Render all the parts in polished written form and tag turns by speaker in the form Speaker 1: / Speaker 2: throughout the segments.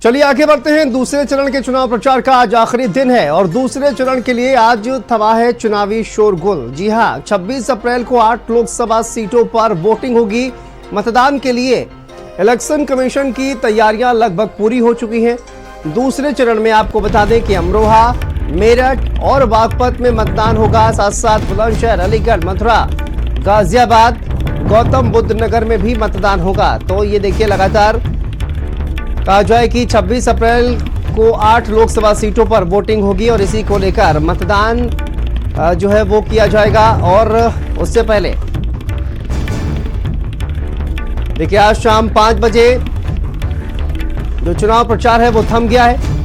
Speaker 1: चलिए आगे बढ़ते हैं। दूसरे चरण के चुनाव प्रचार का आज आखिरी दिन है और दूसरे चरण के लिए आज थमा है चुनावी शोरगुल। जी हां, 26 अप्रैल को 8 लोकसभा सीटों पर वोटिंग होगी। मतदान के लिए इलेक्शन कमीशन की तैयारियां लगभग पूरी हो चुकी हैं। दूसरे चरण में आपको बता दें कि अमरोहा, मेरठ और बागपत में मतदान होगा। साथ साथ बुलंदशहर, अलीगढ़, मथुरा, गाजियाबाद, गौतम बुद्ध नगर में भी मतदान होगा। तो ये देखिए, लगातार कहा जाए कि 26 अप्रैल को 8 लोकसभा सीटों पर वोटिंग होगी और इसी को लेकर मतदान जो है वो किया जाएगा। और उससे पहले देखिए, आज शाम 5 बजे जो चुनाव प्रचार है वो थम गया है।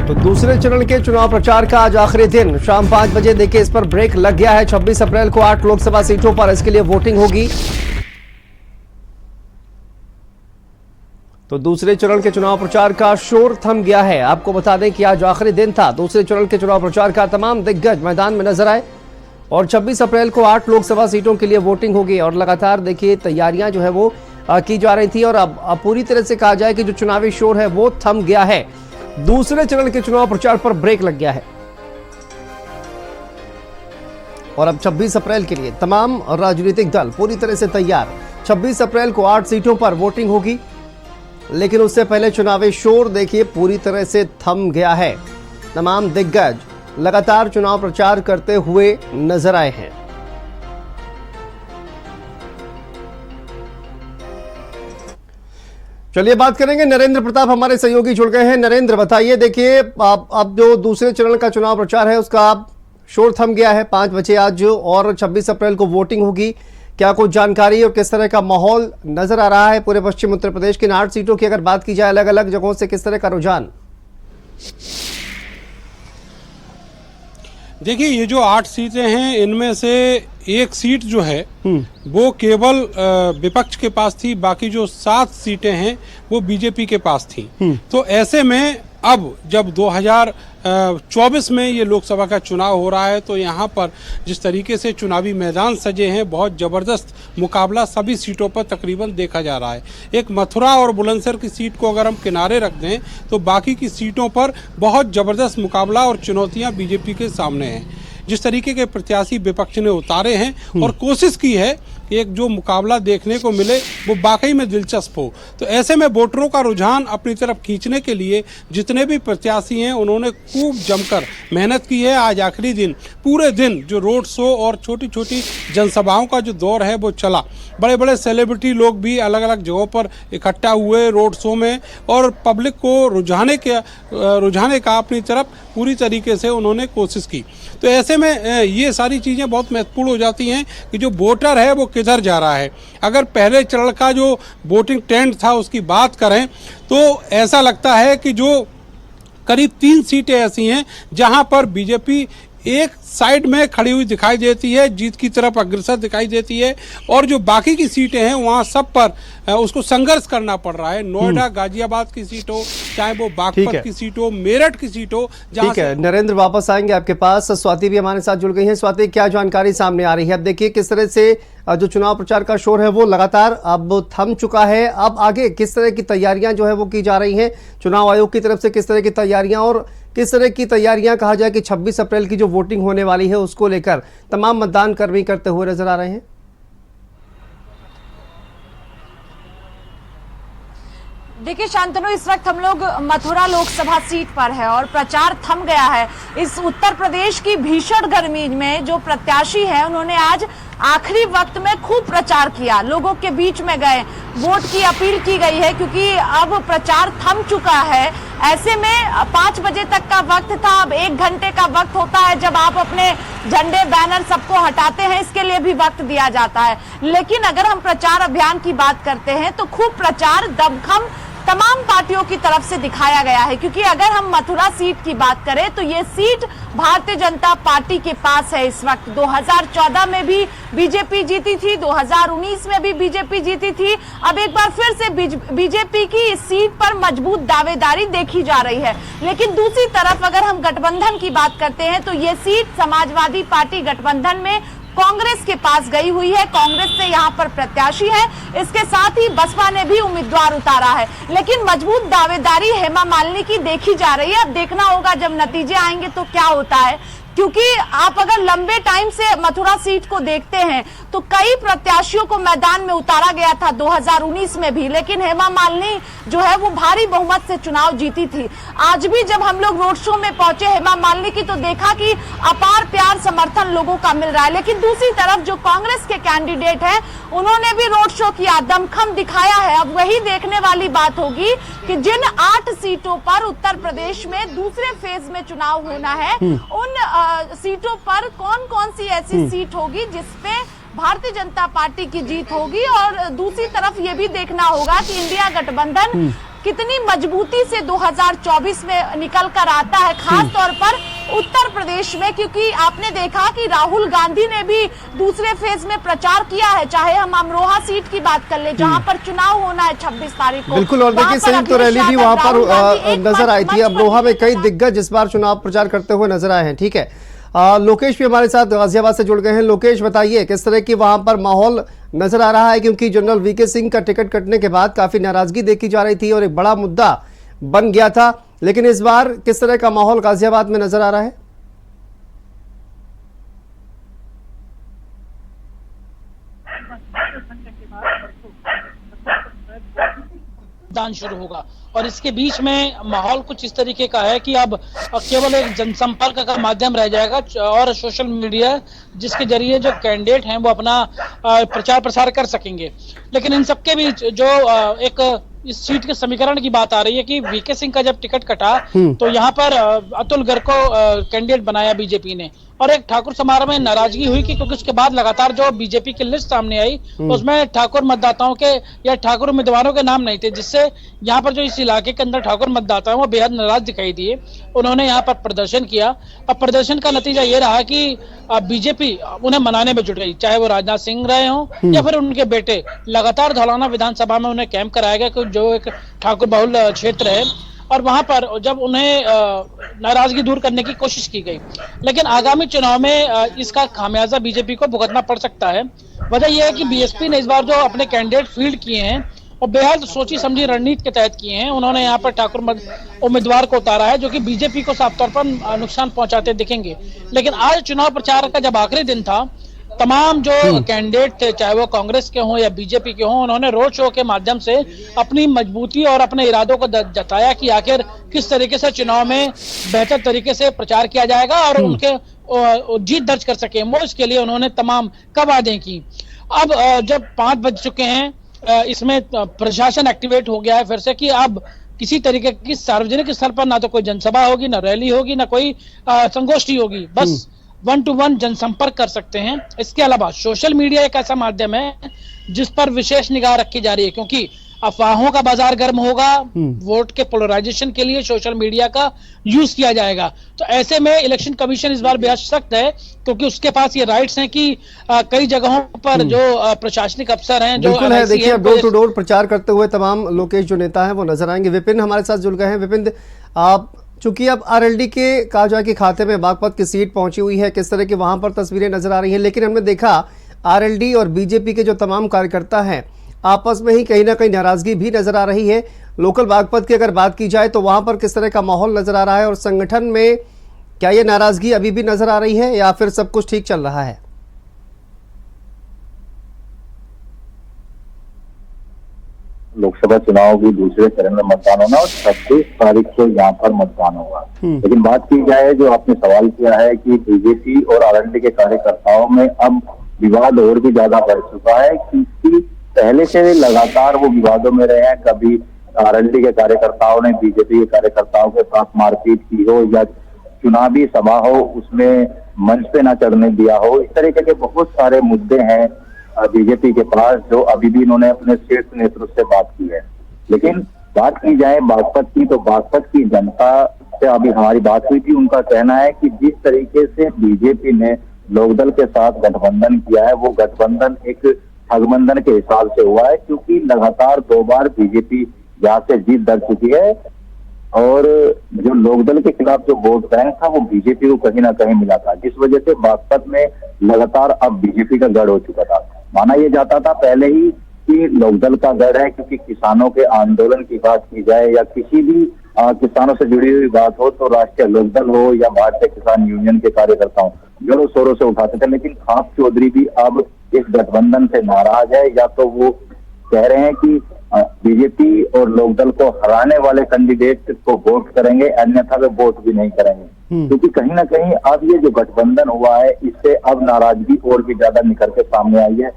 Speaker 1: तो दूसरे चरण के चुनाव प्रचार का आज आखिरी दिन, शाम 5 बजे देखिए इस पर ब्रेक लग गया है। 26 अप्रैल को 8 लोकसभा सीटों पर इसके लिए वोटिंग होगी। तो दूसरे चरण के चुनाव प्रचार का शोर थम गया है। आपको बता दें कि आज आखिरी दिन था दूसरे चरण के चुनाव प्रचार का। तमाम दिग्गज मैदान में नजर आए और 26 अप्रैल को 8 लोकसभा सीटों के लिए वोटिंग होगी। और लगातार देखिए तैयारियां जो है वो की जा रही थी और अब पूरी तरह से कहा जाए कि जो चुनावी शोर है वो थम गया है। दूसरे चरण के चुनाव प्रचार पर ब्रेक लग गया है और अब 26 अप्रैल के लिए तमाम राजनीतिक दल पूरी तरह से तैयार। 26 अप्रैल को 8 सीटों पर वोटिंग होगी, लेकिन उससे पहले चुनावी शोर देखिए पूरी तरह से थम गया है। तमाम दिग्गज लगातार चुनाव प्रचार करते हुए नजर आए हैं। चलिए बात करेंगे, नरेंद्र प्रताप हमारे सहयोगी जुड़ गए हैं। नरेंद्र, बताइए, देखिए अब जो दूसरे चरण का चुनाव प्रचार है उसका शोर थम गया है 5 बजे आज और 26 अप्रैल को वोटिंग होगी। क्या कुछ जानकारी और किस तरह का माहौल नजर आ रहा है पूरे पश्चिम उत्तर प्रदेश की 8 सीटों की अगर बात की जाए अलग अलग जगहों से, किस तरह का रुझान?
Speaker 2: देखिए, ये जो 8 सीटें हैं इनमें से एक सीट जो है वो केवल विपक्ष के पास थी, बाकी जो 7 सीटें हैं वो बीजेपी के पास थी। तो ऐसे में अब जब 2024 में ये लोकसभा का चुनाव हो रहा है तो यहाँ पर जिस तरीके से चुनावी मैदान सजे हैं, बहुत ज़बरदस्त मुकाबला सभी सीटों पर तकरीबन देखा जा रहा है। एक मथुरा और बुलंदशहर की सीट को अगर हम किनारे रख दें तो बाकी की सीटों पर बहुत ज़बरदस्त मुकाबला और चुनौतियाँ बीजेपी के सामने हैं। जिस तरीके के प्रत्याशी विपक्ष ने उतारे हैं और कोशिश की है कि एक जो मुकाबला देखने को मिले वो वाकई में दिलचस्प हो, तो ऐसे में वोटरों का रुझान अपनी तरफ खींचने के लिए जितने भी प्रत्याशी हैं उन्होंने खूब जमकर मेहनत की है। आज आखिरी दिन, पूरे दिन जो रोड शो और छोटी छोटी जनसभाओं का जो दौर है वो चला। बड़े बड़े सेलिब्रिटी लोग भी अलग अलग जगहों पर इकट्ठा हुए रोड शो में और पब्लिक को रुझाने का अपनी तरफ पूरी तरीके से उन्होंने कोशिश की। तो ऐसे में ये सारी चीज़ें बहुत महत्वपूर्ण हो जाती हैं कि जो वोटर है वो किधर जा रहा है। अगर पहले चरण का जो वोटिंग ट्रेंड था उसकी बात करें तो ऐसा लगता है कि जो करीब 3 सीटें ऐसी हैं जहां पर बीजेपी एक साइड में खड़ी हुई दिखाई देती है, जीत की तरफ अग्रसर दिखाई देती है, और जो बाकी की सीटें हैं वहां सब पर उसको संघर्ष करना पड़ रहा है। नोएडा, गाजियाबाद की सीट हो, चाहे वो बागपत की सीट हो, मेरठ की सीट हो।
Speaker 1: ठीक है नरेंद्र, वापस आएंगे आपके पास। स्वाति भी हमारे साथ जुड़ गई हैं। स्वाति, क्या जानकारी सामने आ रही है? अब देखिए किस तरह से जो चुनाव प्रचार का शोर है वो लगातार अब थम चुका है। अब आगे किस तरह की तैयारियां जो है वो की जा रही हैं चुनाव आयोग की तरफ से, किस तरह की तैयारियां और किस तरह की तैयारियां कहा जाए कि 26 अप्रैल की जो वोटिंग होने वाली है उसको लेकर तमाम मतदान कर्मी करते हुए नजर आ रहे हैं?
Speaker 3: देखिए शांतनु, इस वक्त हम लोग मथुरा लोकसभा सीट पर है और प्रचार थम गया है। इस उत्तर प्रदेश की भीषण गर्मी में जो प्रत्याशी है उन्होंने आज आखिरी वक्त में खूब प्रचार किया, लोगों के बीच में गए, वोट की अपील की गई है क्योंकि अब प्रचार थम चुका है। ऐसे में 5 बजे तक का वक्त था, अब 1 घंटे का वक्त होता है जब आप अपने झंडे बैनर सबको हटाते हैं, इसके लिए भी वक्त दिया जाता है। लेकिन अगर हम प्रचार अभियान की बात करते हैं तो खूब प्रचार, दमखम तमाम पार्टियों की तरफ से दिखाया गया है। क्योंकि अगर हम मथुरा सीट की बात करें तो ये सीट भारतीय जनता पार्टी के पास है इस वक्त। 2014 में भी बीजेपी जीती थी, 2019 में भी बीजेपी जीती थी। अब एक बार फिर से बीजेपी की इस सीट पर मजबूत दावेदारी देखी जा रही है। लेकिन दूसरी तरफ अगर हम गठबंधन की बात करते हैं तो ये सीट समाजवादी पार्टी गठबंधन में कांग्रेस के पास गई हुई है। कांग्रेस से यहाँ पर प्रत्याशी है, इसके साथ ही बसपा ने भी उम्मीदवार उतारा है। लेकिन मजबूत दावेदारी हेमा मालिनी की देखी जा रही है। अब देखना होगा जब नतीजे आएंगे तो क्या होता है। क्योंकि आप अगर लंबे टाइम से मथुरा सीट को देखते हैं तो कई प्रत्याशियों को मैदान में उतारा गया था 2019 में भी, लेकिन हेमा मालिनी जो है वो भारी बहुमत से चुनाव जीती थी। आज भी जब हम लोग रोड शो में पहुंचे हेमा मालिनी की तो देखा कि अपार प्यार समर्थन लोगों का मिल रहा है। लेकिन दूसरी तरफ जो कांग्रेस के कैंडिडेट हैं उन्होंने भी रोड शो किया, दमखम दिखाया है। अब वही देखने वाली बात होगी कि जिन 8 सीटों पर उत्तर प्रदेश में दूसरे फेज में चुनाव होना है उन सीटों पर कौन कौन सी ऐसी सीट होगी जिसपे भारतीय जनता पार्टी की जीत होगी। और दूसरी तरफ ये भी देखना होगा कि इंडिया गठबंधन कितनी मजबूती से 2024 में निकल कर आता है, खास तौर पर उत्तर प्रदेश में। क्योंकि आपने देखा कि राहुल गांधी ने भी दूसरे फेज में प्रचार किया है, चाहे हम अमरोहा सीट की बात कर ले जहां पर चुनाव होना है 26 तारीख को।
Speaker 1: बिल्कुल, और देखिए संयुक्त रैली भी वहां पर नजर आई थी। अमरोहा में कई दिग्गज इस बार चुनाव प्रचार करते हुए नजर आए हैं। ठीक है, लोकेश भी हमारे साथ गाजियाबाद से जुड़ गए हैं। लोकेश, बताइए किस तरह की वहां पर माहौल नजर आ रहा है, क्योंकि जनरल वीके सिंह का टिकट कटने के बाद काफी नाराजगी देखी जा रही थी और एक बड़ा मुद्दा बन गया था। लेकिन इस बार किस तरह का माहौल गाजियाबाद में नजर आ रहा है?
Speaker 4: मतदान शुरू होगा और इसके बीच में माहौल कुछ इस तरीके का है कि अब केवल एक जनसंपर्क का माध्यम रह जाएगा और सोशल मीडिया, जिसके जरिए जो कैंडिडेट हैं वो अपना प्रचार प्रसार कर सकेंगे। लेकिन इन सबके बीच जो एक इस सीट के समीकरण की बात आ रही है कि वीके सिंह का जब टिकट कटा तो यहाँ पर अतुल गर्ग को कैंडिडेट बनाया बीजेपी ने, और एक ठाकुर समारोह में नाराजगी हुई कि क्योंकि उसके बाद लगातार जो बीजेपी की लिस्ट सामने आई उसमें ठाकुर मतदाताओं के या ठाकुर उम्मीदवारों के नाम नहीं थे, जिससे यहाँ पर जो इस इलाके के अंदर ठाकुर मतदाता है वो बेहद नाराज दिखाई दिए। उन्होंने यहाँ पर प्रदर्शन किया। अब प्रदर्शन का नतीजा ये रहा कि बीजेपी उन्हें मनाने में जुट गई, चाहे वो राजनाथ सिंह रहे हों या फिर उनके बेटे। लगातार धौलाना विधानसभा में उन्हें कैंप कराया गया जो एक ठाकुर बहुल क्षेत्र है, और वहां पर जब उन्हें नाराजगी दूर करने की कोशिश की गई। लेकिन आगामी चुनाव में इसका खामियाजा बीजेपी को भुगतना पड़ सकता है। वजह यह है कि बीएसपी ने इस बार जो अपने कैंडिडेट फील्ड किए हैं और बेहद सोची समझी रणनीति के तहत किए हैं। उन्होंने यहाँ पर ठाकुर उम्मीदवार को उतारा है जो कि बीजेपी को साफ तौर पर नुकसान पहुंचाते दिखेंगे। लेकिन आज चुनाव प्रचार का जब आखिरी दिन था, तमाम जो कैंडिडेट थे चाहे वो कांग्रेस के हों या बीजेपी के हों, उन्होंने रोड शो के माध्यम से अपनी मजबूती और अपने इरादों को जताया कि आखिर किस तरीके से चुनाव में बेहतर तरीके से प्रचार किया जाएगा और उनके जीत दर्ज कर सके। वो इसके लिए उन्होंने तमाम वादे की। अब जब 5 बज चुके हैं, इसमें प्रशासन एक्टिवेट हो गया है फिर से कि अब किसी तरीके की सार्वजनिक स्थल पर ना तो कोई जनसभा होगी, ना रैली होगी, ना कोई संगोष्ठी होगी, बस 1-to-1 जनसंपर्क कर सकते हैं। इसके अलावा सोशल मीडिया एक ऐसा माध्यम है जिस पर विशेष निगाह रखी जा रही है, क्योंकि अफवाहों का बाजार गर्म होगा। वोट के पोलराइजेशन के लिए सोशल मीडिया का यूज किया जाएगा। तो ऐसे में इलेक्शन कमीशन इस बार बेहद सख्त है, क्योंकि उसके पास ये राइट्स हैं कि कई जगहों पर जो प्रशासनिक अफसर हैं जो
Speaker 1: है, देखिए डोर टू डोर प्रचार करते हुए तमाम लोकेश जो नेता हैं वो नजर आएंगे। विपिन हमारे साथ जुड़ गए हैं। विपिन, आप चूंकि अब आरएलडी के काजा के खाते में बागपत की सीट पहुंची हुई है, किस तरह की वहां पर तस्वीरें नजर आ रही हैं, लेकिन हमने देखा आरएलडी और बीजेपी के जो तमाम कार्यकर्ता हैं आपस में ही कहीं ना कहीं नाराजगी भी नजर आ रही है। लोकल बागपत की अगर बात की जाए तो वहां पर किस तरह का माहौल नजर आ रहा है और संगठन में क्या ये नाराजगी अभी भी नजर आ रही है या फिर सब कुछ ठीक चल रहा है?
Speaker 5: लोकसभा चुनाव की दूसरे चरण में मतदान होना और 26 तारीख को यहाँ पर मतदान होगा। लेकिन बात की जाए, जो आपने सवाल किया है कि बीजेपी और आरएलडी के कार्यकर्ताओं में अब विवाद और भी ज्यादा बढ़ चुका है, क्योंकि पहले से लगातार वो विवादों में रहे हैं। कभी आरएलडी के कार्यकर्ताओं ने बीजेपी के कार्यकर्ताओं के साथ मारपीट की हो या चुनावी सभा हो उसमें मंच पे ना चढ़ने दिया हो, इस तरीके के बहुत सारे मुद्दे हैं बीजेपी के पास, जो अभी भी इन्होंने अपने शीर्ष नेतृत्व से बात की है। लेकिन बात की जाए बागपत की, तो बागपत की जनता से अभी हमारी बात हुई थी। उनका कहना है कि जिस तरीके से बीजेपी ने लोकदल के साथ गठबंधन किया है, वो गठबंधन एक ठगबंधन के हिसाब से हुआ है, क्योंकि लगातार 2 बार बीजेपी यहाँ से जीत दर्ज चुकी है और जो लोकदल के खिलाफ जो वोट बैंक था वो बीजेपी को कहीं ना कहीं मिला था, जिस वजह से बागपत में लगातार अब बीजेपी का गढ़ हो चुका था। माना यह जाता था पहले ही कि लोकदल का गढ़ है, क्योंकि किसानों के आंदोलन की बात की जाए या किसी भी किसानों से जुड़ी हुई बात हो तो राष्ट्रीय लोकदल हो या भारतीय किसान यूनियन के कार्यकर्ता हो, जोरों शोरों से उठाते थे। लेकिन खाप चौधरी भी अब इस गठबंधन से नाराज है, या तो वो कह रहे हैं कि बीजेपी और लोकदल को हराने वाले कैंडिडेट को वोट करेंगे, अन्यथा वे वोट भी नहीं करेंगे। क्योंकि कहीं ना कहीं अब ये जो गठबंधन हुआ है, इससे अब नाराजगी और भी ज्यादा निकल के सामने आई है।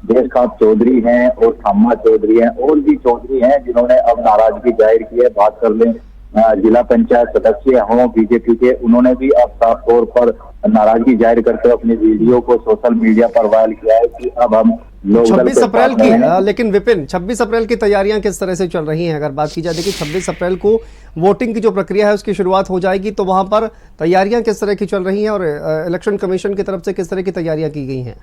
Speaker 5: देश खाप चौधरी हैं और थामा चौधरी हैं और भी चौधरी हैं जिन्होंने अब नाराजगी जाहिर की है। बात कर लें जिला पंचायत सदस्य हों बीजेपी के, उन्होंने भी अब साफ तौर पर नाराजगी जाहिर करके अपनी वीडियो को सोशल मीडिया पर वायरल किया है कि अब हम
Speaker 1: 26 अप्रैल की, लेकिन विपिन 26 अप्रैल की तैयारियां किस तरह से चल रही हैं? अगर बात की जाए देखिए 26 अप्रैल को वोटिंग की जो प्रक्रिया है उसकी शुरुआत हो जाएगी, तो वहां पर तैयारियां किस तरह की चल रही हैं और इलेक्शन कमीशन की तरफ से किस तरह की तैयारियां की गई हैं?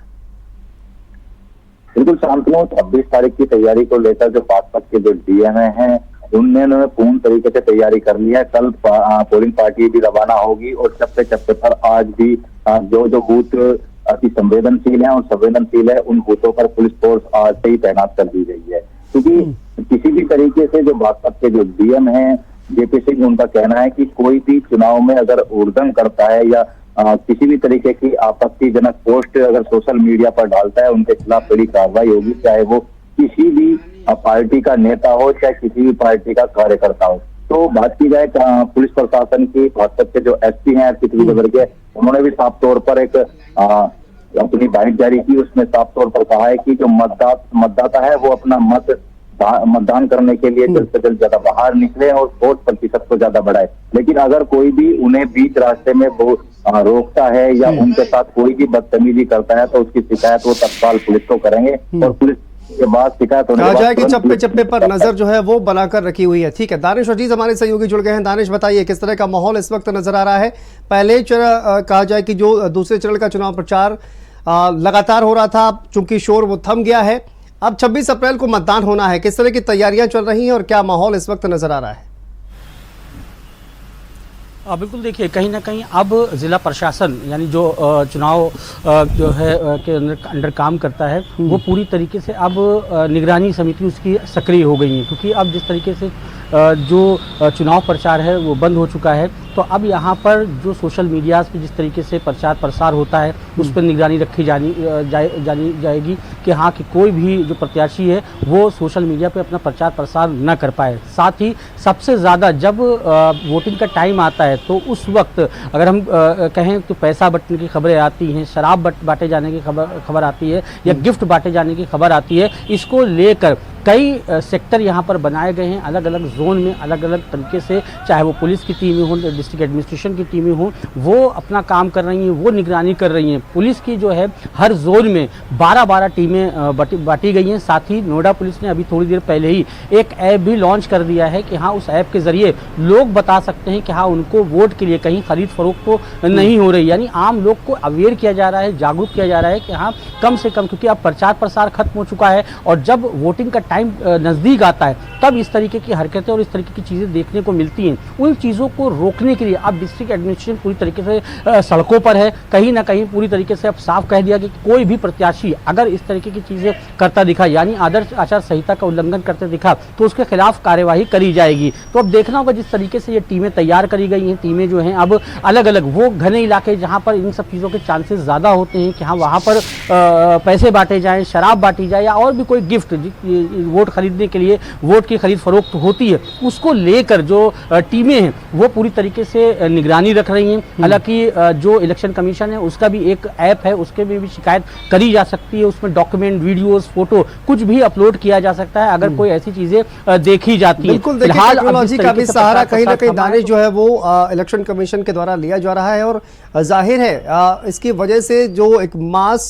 Speaker 5: बिल्कुल शांतनु, 26 तारीख की तैयारी को लेकर जो बागपत के जो डीएम हैं उन्होंने पूर्ण तरीके से तैयारी कर ली है। कल पोलिंग पार्टी भी रवाना होगी और चप्पे चप्पे पर आज भी जो जो बूथ अति संवेदनशील है और संवेदनशील है उन बूथों पर पुलिस फोर्स आज से ही तैनात कर दी गई है, क्योंकि किसी भी तरीके से जो बागपत के जो डीएम हैं जेपी सिंह, उनका कहना है कि कोई भी चुनाव में अगर उल्लंघन करता है या किसी भी तरीके की आपत्तिजनक पोस्ट अगर सोशल मीडिया पर डालता है, उनके खिलाफ बड़ी कार्रवाई होगी, चाहे वो किसी भी पार्टी का नेता हो चाहे किसी भी पार्टी का कार्यकर्ता हो। तो बात की जाए पुलिस प्रशासन की, बागपत के जो एसपी हैं पृथ्वी के, उन्होंने भी साफ तौर पर एक अपनी बाइट जारी की। उसमें साफ तौर पर कहा है कि जो मतदाता है वो अपना मतदान करने के लिए जल्द से जल्द ज्यादा बाहर निकले और वोट प्रतिशत को ज्यादा बढ़ाए। लेकिन अगर कोई भी उन्हें बीच रास्ते में रोकता है या उनके साथ कोई भी बदतमीजी करता है तो उसकी शिकायत वो तत्काल पुलिस को करेंगे और पुलिस के बाद शिकायत होने के बाद
Speaker 1: कि चप्पे चप्पे पर नजर जो है वो बनाकर रखी हुई है। ठीक है, दानिश अजीज हमारे सहयोगी जुड़ गए हैं। दानिश, बताइए किस तरह का माहौल इस वक्त नजर आ रहा है? पहले कहा जाए कि जो दूसरे चरण का चुनाव प्रचार लगातार हो रहा था, चूंकि शोर वो थम गया है, अब 26 अप्रैल को मतदान होना है, किस तरह की तैयारियां चल रही हैं और क्या माहौल इस वक्त नजर आ रहा है?
Speaker 6: बिल्कुल, देखिए कहीं ना कहीं अब ज़िला प्रशासन यानी जो चुनाव जो है के अंडर काम करता है वो पूरी तरीके से अब निगरानी समिति उसकी सक्रिय हो गई है, क्योंकि अब जिस तरीके से जो चुनाव प्रचार है वो बंद हो चुका है, तो अब यहाँ पर जो सोशल मीडियाज़ पे जिस तरीके से प्रचार प्रसार होता है उस पर निगरानी रखी जाएगी कि हाँ कि कोई भी जो प्रत्याशी है वो सोशल मीडिया पे अपना प्रचार प्रसार न कर पाए। साथ ही सबसे ज़्यादा जब वोटिंग का टाइम आता है तो उस वक्त अगर हम कहें तो पैसा बंटने की खबरें आती हैं, शराब बांटे जाने की खबर आती है या गिफ्ट बांटे जाने की खबर आती है। इसको लेकर कई सेक्टर यहाँ पर बनाए गए हैं, अलग अलग जोन में अलग अलग तरीके से, चाहे वो पुलिस की टीमें हों, डिस्ट्रिक्ट एडमिनिस्ट्रेशन की टीमें हों, वो अपना काम कर रही हैं, वो निगरानी कर रही हैं। पुलिस की जो है हर जोन में 12-12 टीमें बांटी गई हैं। साथ ही नोएडा पुलिस ने अभी थोड़ी देर पहले ही एक ऐप भी लॉन्च कर दिया है कि हाँ उस ऐप के जरिए लोग बता सकते हैं कि हाँ उनको वोट के लिए कहीं खरीद फरोख्त तो नहीं हो रही, यानी आम लोग को अवेयर किया जा रहा है, जागरूक किया जा रहा है कि हाँ कम से कम, क्योंकि अब प्रचार प्रसार खत्म हो चुका है और जब वोटिंग का टाइम नज़दीक आता है तब इस तरीके की हरकतें और इस तरीके की चीज़ें देखने को मिलती हैं। उन चीज़ों को रोकने के लिए अब डिस्ट्रिक्ट एडमिनिस्ट्रेशन पूरी तरीके से सड़कों पर है, कहीं ना कहीं पूरी तरीके से अब साफ कह दिया कि कोई भी प्रत्याशी अगर इस तरीके की चीज़ें करता दिखा यानी आदर्श आचार संहिता का उल्लंघन करते दिखा तो उसके खिलाफ कार्यवाही करी जाएगी। तो अब देखना होगा जिस तरीके से ये टीमें तैयार करी गई हैं, टीमें जो हैं अब अलग अलग वो घने इलाके जहाँ पर इन सब चीज़ों के चांसेस ज़्यादा होते हैं कि हाँ वहाँ पर पैसे बांटे जाएँ, शराब बांटी जाए या और भी कोई गिफ्ट वोट खरीदने के लिए वोट की खरीद फरोख्त होती है, उसको लेकर जो टीमें हैं वो पूरी तरीके से निगरानी रख रही हैं। हालांकि जो इलेक्शन कमीशन है उसका भी एक ऐप है, उसके में भी शिकायत करी जा सकती है, उसमें डॉक्यूमेंट, वीडियोस, फोटो कुछ भी अपलोड किया जा सकता है अगर कोई ऐसी चीजें देखी जाती है।
Speaker 1: बिल्कुल, देखिए टेक्नोलॉजी का भी सहारा कहीं ना कहीं दानिश जो है वो इलेक्शन कमीशन के द्वारा लिया जा रहा है और जाहिर है इसकी वजह से जो एक मास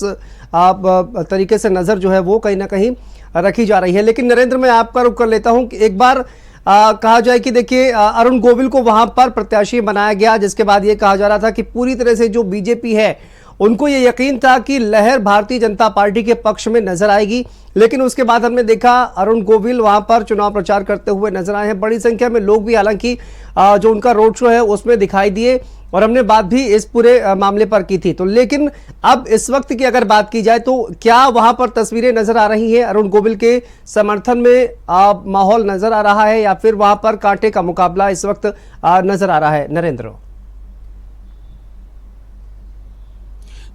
Speaker 1: तरीके से नजर जो है वो कहीं ना कहीं रखी जा रही है। लेकिन नरेंद्र, मैं आपका रुख कर लेता हूं कि एक बार कहा जाए कि देखिए अरुण गोविल को वहां पर प्रत्याशी बनाया गया, जिसके बाद ये कहा जा रहा था कि पूरी तरह से जो बीजेपी है उनको ये यकीन था कि लहर भारतीय जनता पार्टी के पक्ष में नजर आएगी। लेकिन उसके बाद हमने देखा अरुण गोविल वहां पर चुनाव प्रचार करते हुए नजर आए हैं। बड़ी संख्या में लोग भी हालांकि जो उनका रोड शो है उसमें दिखाई दिए और हमने बात भी इस पूरे मामले पर की थी। तो लेकिन अब इस वक्त की अगर बात की जाए तो क्या वहां पर तस्वीरें नजर आ रही हैं अरुण गोविल के समर्थन में माहौल नजर आ रहा है या फिर वहां पर कांटे का मुकाबला इस वक्त नजर आ रहा है नरेंद्र?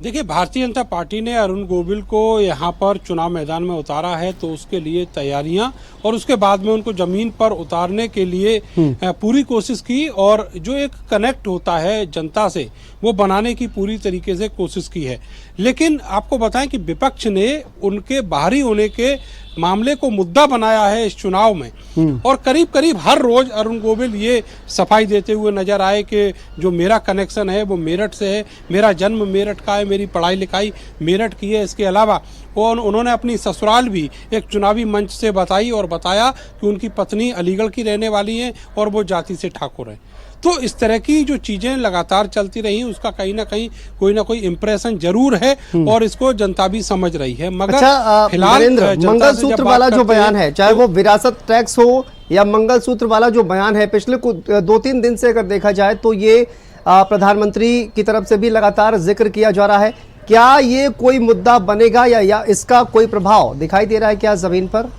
Speaker 2: देखिए, भारतीय जनता पार्टी ने अरुण गोविल को यहाँ पर चुनाव मैदान में उतारा है तो उसके लिए तैयारियां और उसके बाद में उनको जमीन पर उतारने के लिए पूरी कोशिश की और जो एक कनेक्ट होता है जनता से वो बनाने की पूरी तरीके से कोशिश की है। लेकिन आपको बताएं कि विपक्ष ने उनके बाहरी होने के मामले को मुद्दा बनाया है इस चुनाव में और करीब करीब हर रोज अरुण गोविल ये सफाई देते हुए नजर आए कि जो मेरा कनेक्शन है वो मेरठ से है, मेरा जन्म मेरठ का है, मेरी पढ़ाई लिखाई मेरठ की है। इसके अलावा उन्होंने अपनी ससुराल भी एक चुनावी मंच से बताई और बताया कि उनकी पत्नी अलीगढ़ की रहने वाली है और वो जाति से ठाकुर है। तो इस तरह की जो चीजें लगातार चलती रही उसका कहीं ना कहीं कोई ना कोई इम्प्रेशन जरूर है और इसको जनता भी समझ रही है। मगर
Speaker 1: फिलहाल मंगलसूत्र वाला जो बयान है, चाहे वो विरासत टैक्स हो या मंगलसूत्र वाला जो बयान है, पिछले 2-3 दिन से अगर देखा जाए तो ये प्रधानमंत्री की तरफ से भी लगातार जिक्र किया जा रहा है। क्या ये कोई मुद्दा बनेगा या इसका कोई प्रभाव दिखाई दे रहा है क्या जमीन पर?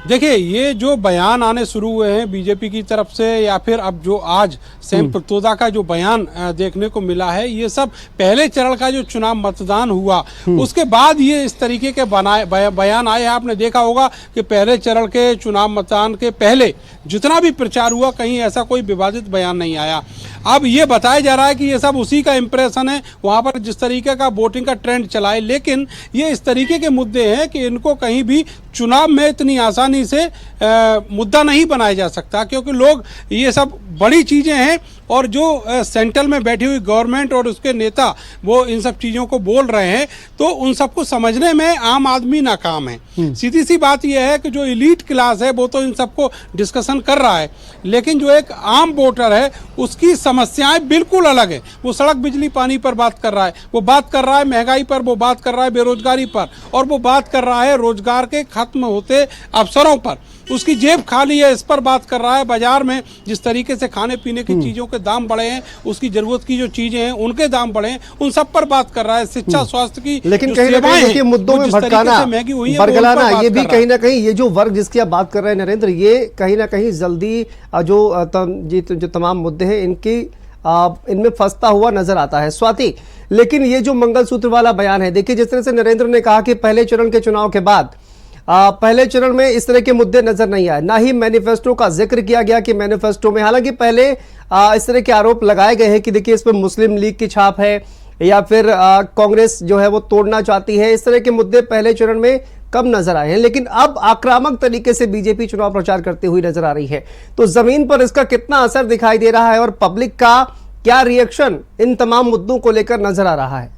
Speaker 2: देखिए, ये जो बयान आने शुरू हुए हैं बीजेपी की तरफ से या फिर अब जो आज सैम पित्रोदा का जो बयान देखने को मिला है, ये सब पहले चरण का जो चुनाव मतदान हुआ उसके बाद ये इस तरीके के बयान आए हैं। आपने देखा होगा कि पहले चरण के चुनाव मतदान के पहले जितना भी प्रचार हुआ कहीं ऐसा कोई विवादित बयान नहीं आया। अब ये बताया जा रहा है कि ये सब उसी का इम्प्रेशन है, वहाँ पर जिस तरीके का वोटिंग का ट्रेंड चला है। लेकिन ये इस तरीके के मुद्दे हैं कि इनको कहीं भी चुनाव में इतनी आसानी से मुद्दा नहीं बनाया जा सकता, क्योंकि लोग ये सब बड़ी चीजें हैं और जो सेंट्रल में बैठी हुई गवर्नमेंट और उसके नेता वो इन सब चीजों को बोल रहे हैं तो उन सबको समझने में आम आदमी नाकाम है। सीधी सी बात यह है कि जो एलीट क्लास है वो तो इन सबको डिस्कशन कर रहा है, लेकिन जो एक आम वोटर है उसकी समस्याएं बिल्कुल अलग है। वो सड़क बिजली पानी पर बात कर रहा है, वो बात कर रहा है महंगाई पर, वो बात कर रहा है बेरोजगारी पर और वो बात कर रहा है रोजगार के खत्म होते अवसरों पर। उसकी जेब खाली है इस पर बात कर रहा है। बाजार में जिस तरीके से खाने पीने की चीजों के दाम बढ़े हैं, उसकी जरूरत की जो चीजें हैं उनके दाम बढ़े हैं, उन सब पर बात कर रहा है। शिक्षा स्वास्थ्य की
Speaker 1: लेकिन कहीं ना कहीं मुद्दों में भटकाना, बरगलाना, ये भी कहीं ना कहीं ये जो वर्ग जिसकी आप बात कर रहे हैं नरेंद्र, ये कहीं ना कहीं जल्दी जो तमाम मुद्दे हैं इनमें फंसता हुआ नजर आता है। स्वाति, लेकिन ये जो मंगलसूत्र वाला बयान है, देखिए जिस तरह से नरेंद्र ने कहा कि पहले चरण के चुनाव के बाद पहले चरण में इस तरह के मुद्दे नजर नहीं आए, ना ही मैनिफेस्टो का जिक्र किया गया कि मैनिफेस्टो में, हालांकि पहले इस तरह के आरोप लगाए गए हैं कि देखिए इस पर मुस्लिम लीग की छाप है या फिर कांग्रेस जो है वो तोड़ना चाहती है। इस तरह के मुद्दे पहले चरण में कम नजर आए हैं, लेकिन अब आक्रामक तरीके से बीजेपी चुनाव प्रचार करती हुई नजर आ रही है। तो जमीन पर इसका कितना असर दिखाई दे रहा है और पब्लिक का क्या रिएक्शन इन तमाम मुद्दों को लेकर नजर आ रहा है?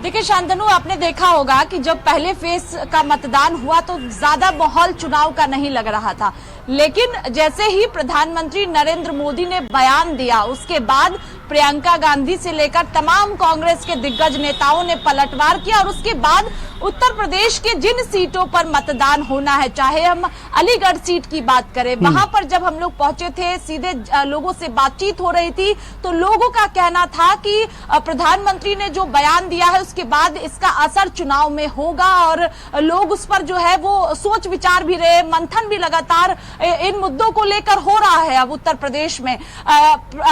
Speaker 3: देखिए शांतनु, आपने देखा होगा कि जब पहले फेज का मतदान हुआ तो ज्यादा माहौल चुनाव का नहीं लग रहा था, लेकिन जैसे ही प्रधानमंत्री नरेंद्र मोदी ने बयान दिया उसके बाद प्रियंका गांधी से लेकर तमाम कांग्रेस के दिग्गज नेताओं ने पलटवार किया और उसके बाद उत्तर प्रदेश के जिन सीटों पर मतदान होना है, चाहे हम अलीगढ़ सीट की बात करें, वहां पर जब हम लोग पहुंचे थे, सीधे लोगों से बातचीत हो रही थी, तो लोगों का कहना था कि प्रधानमंत्री ने जो बयान दिया है उसके बाद इसका असर चुनाव में होगा और लोग उस पर जो है वो सोच विचार भी रहे, मंथन भी लगातार इन मुद्दों को लेकर हो रहा है। अब उत्तर प्रदेश में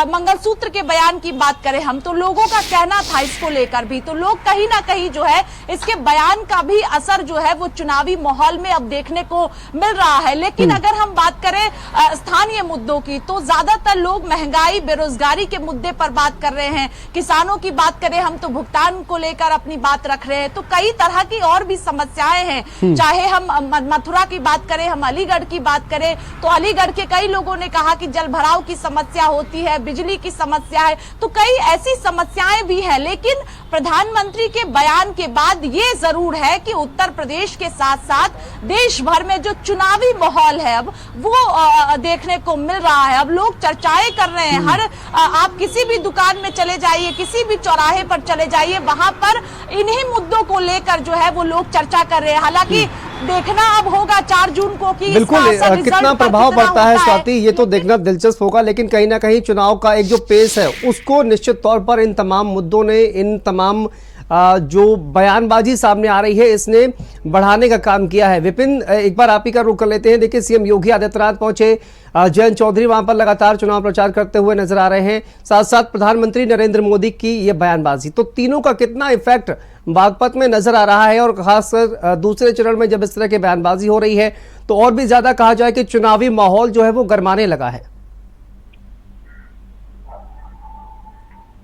Speaker 3: मंगलसूत्र के बयान की बात करें हम, तो लोगों का कहना था इसको लेकर भी, तो लोग कहीं ना कहीं जो है इसके बयान का भी असर जो है वो चुनावी माहौल में अब देखने को मिल रहा है। लेकिन अगर हम बात करें स्थानीय मुद्दों की, तो ज्यादातर लोग महंगाई बेरोजगारी के मुद्दे पर बात कर रहे हैं। किसानों की बात करें हम तो भुगतान को लेकर अपनी बात रख रहे हैं। तो कई तरह की और भी समस्याएं हैं, चाहे हम मथुरा की बात करें, हम अलीगढ़ की बात करें चले तो अलीगढ़ के कई लोगों ने कहा कि जल भराव की समस्या होती है, बिजली की समस्या है, तो कई ऐसी समस्याएं भी है। लेकिन प्रधानमंत्री के बयान के बाद ये जरूर है कि उत्तर प्रदेश के साथ साथ देश भर में जो चुनावी माहौल है अब वो देखने को मिल रहा है। अब लोग चर्चाएं कर रहे हैं। हर आप किसी भी दुकान में चले जाइए, किसी भी चौराहे पर चले जाइए, वहां पर इन्हीं मुद्दों को लेकर जो है वो लोग चर्चा कर रहे हैं। हालांकि देखना अब होगा 4 जून को कि
Speaker 1: बिल्कुल कितना प्रभाव पड़ता है स्वाति, ये तो देखना दिलचस्प होगा। लेकिन कहीं ना कहीं चुनाव का एक जो पेस है उसको निश्चित तौर पर इन तमाम मुद्दों ने, इन तमाम जो बयानबाजी सामने आ रही है इसने बढ़ाने का काम किया है। विपिन, एक बार आप ही का रुख कर लेते हैं। देखिए, सीएम योगी आदित्यनाथ पहुंचे, जयंत चौधरी वहां पर लगातार चुनाव प्रचार करते हुए नजर आ रहे हैं, साथ साथ प्रधानमंत्री नरेंद्र मोदी की ये बयानबाजी, तो तीनों का कितना इफेक्ट बागपत में नजर आ रहा है? और खासकर दूसरे चरण में जब इस तरह की बयानबाजी हो रही है तो और भी ज्यादा कहा जाए कि चुनावी माहौल जो है वो गरमाने लगा है।